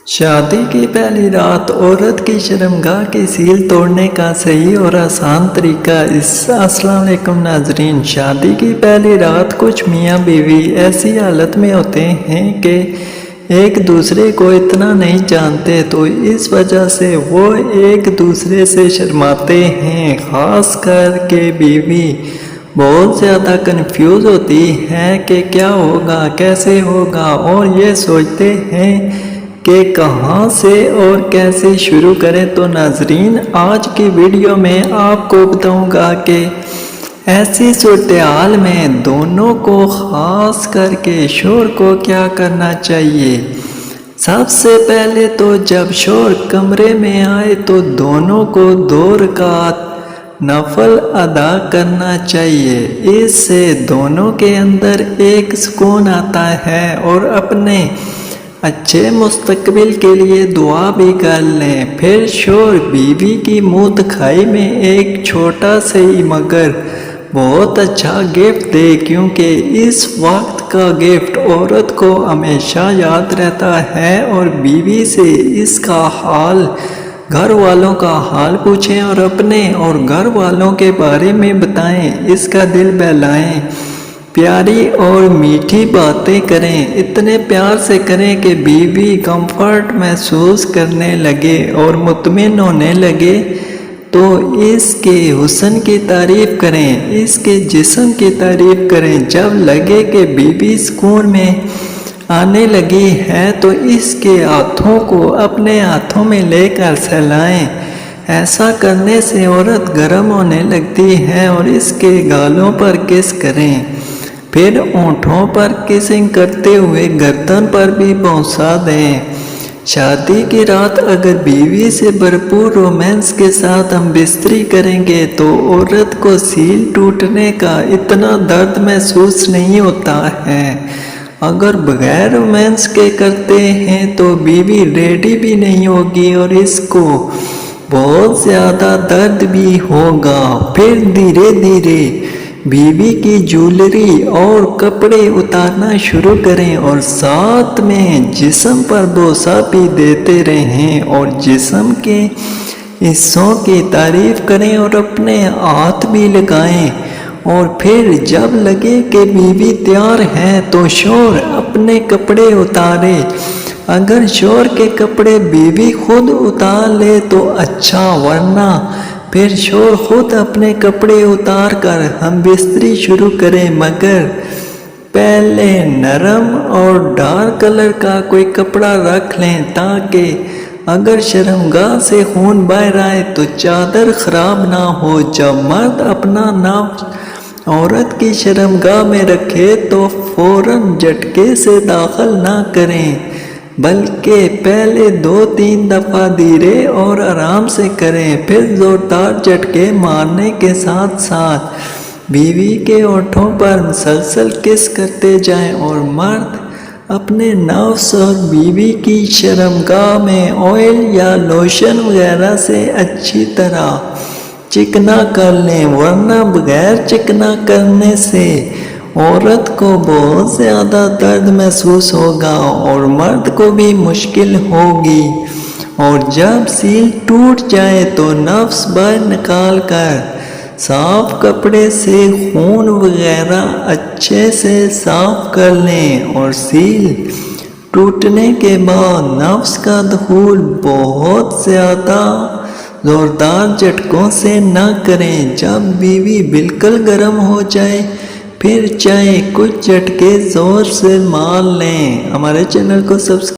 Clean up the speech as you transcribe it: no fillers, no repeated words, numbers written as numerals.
شادی کی پہلی رات عورت کی شرمگاہ کی سیل توڑنے کا صحیح اور آسان طریقہ۔ السلام علیکم ناظرین، شادی کی پہلی رات کچھ میاں بیوی ایسی حالت میں ہوتے ہیں کہ ایک دوسرے کو اتنا نہیں جانتے، تو اس وجہ سے وہ ایک دوسرے سے شرماتے ہیں۔ خاص کر کے بیوی بہت زیادہ کنفیوز ہوتی ہے کہ کیا ہوگا، کیسے ہوگا، اور یہ سوچتے ہیں کہ کہاں سے اور کیسے شروع کریں۔ تو ناظرین، آج کی ویڈیو میں آپ کو بتاؤں گا کہ ایسی صورتحال میں دونوں کو، خاص کر کے شوہر کو کیا کرنا چاہیے۔ سب سے پہلے تو جب شوہر کمرے میں آئے تو دونوں کو 2 رکعت نفل ادا کرنا چاہیے۔ اس سے دونوں کے اندر ایک سکون آتا ہے اور اپنے اچھے مستقبل کے لیے دعا بھی کر لیں۔ پھر شوہر بیوی کی منہ دکھائی میں ایک چھوٹا سے ہی مگر بہت اچھا گفٹ دے، کیونکہ اس وقت کا گفٹ عورت کو ہمیشہ یاد رہتا ہے۔ اور بیوی سے اس کا حال، گھر والوں کا حال پوچھیں اور اپنے اور گھر والوں کے بارے میں بتائیں، اس کا دل بہلائیں، پیاری اور میٹھی باتیں کریں، اتنے پیار سے کریں کہ بیوی کمفرٹ محسوس کرنے لگے اور مطمئن ہونے لگے۔ تو اس کے حسن کی تعریف کریں، اس کے جسم کی تعریف کریں۔ جب لگے کہ بیوی سکون میں آنے لگی ہے تو اس کے ہاتھوں کو اپنے ہاتھوں میں لے کر سہلائیں۔ ایسا کرنے سے عورت گرم ہونے لگتی ہے اور اس کے گالوں پر کس کریں، پھر ہونٹوں پر کسنگ کرتے ہوئے گردن پر بھی بوسہ دیں۔ شادی کی رات اگر بیوی سے بھرپور رومانس کے ساتھ ہم بستری کریں گے تو عورت کو سیل ٹوٹنے کا اتنا درد محسوس نہیں ہوتا ہے۔ اگر بغیر رومانس کے کرتے ہیں تو بیوی ریڈی بھی نہیں ہوگی اور اس کو بہت زیادہ درد بھی ہوگا۔ پھر دھیرے دھیرے بیوی کی جویلری اور کپڑے اتارنا شروع کریں اور ساتھ میں جسم پر بوسہ بھی دیتے رہیں اور جسم کے حصوں کی تعریف کریں اور اپنے ہاتھ بھی لگائیں۔ اور پھر جب لگے کہ بیوی تیار ہے تو شوہر اپنے کپڑے اتارے۔ اگر شوہر کے کپڑے بیوی خود اتار لے تو اچھا، ورنہ پھر شوہر خود اپنے کپڑے اتار کر ہم بستری شروع کریں، مگر پہلے نرم اور ڈارک کلر کا کوئی کپڑا رکھ لیں تاکہ اگر شرمگاہ سے خون باہر آئے تو چادر خراب نہ ہو۔ جب مرد اپنا نفس عورت کی شرمگاہ میں رکھے تو فوراً جھٹکے سے داخل نہ کریں، بلکہ پہلے 2-3 دفعہ دھیرے اور آرام سے کریں، پھر زوردار جھٹکے مارنے کے ساتھ ساتھ بیوی کے ہونٹوں پر مسلسل کس کرتے جائیں اور مرد اپنے نفس اور بیوی کی شرمگاہ میں آئل یا لوشن وغیرہ سے اچھی طرح چکنا کر لیں، ورنہ بغیر چکنا کرنے سے عورت کو بہت زیادہ درد محسوس ہوگا اور مرد کو بھی مشکل ہوگی۔ اور جب سیل ٹوٹ جائے تو نفس باہر نکال کر صاف کپڑے سے خون وغیرہ اچھے سے صاف کر لیں اور سیل ٹوٹنے کے بعد نفس کا دخول بہت زیادہ زوردار جھٹکوں سے نہ کریں۔ جب بیوی بالکل گرم ہو جائے پھر چاہے کچھ جھٹکے زور سے مار لیں۔ ہمارے چینل کو سبسکرائب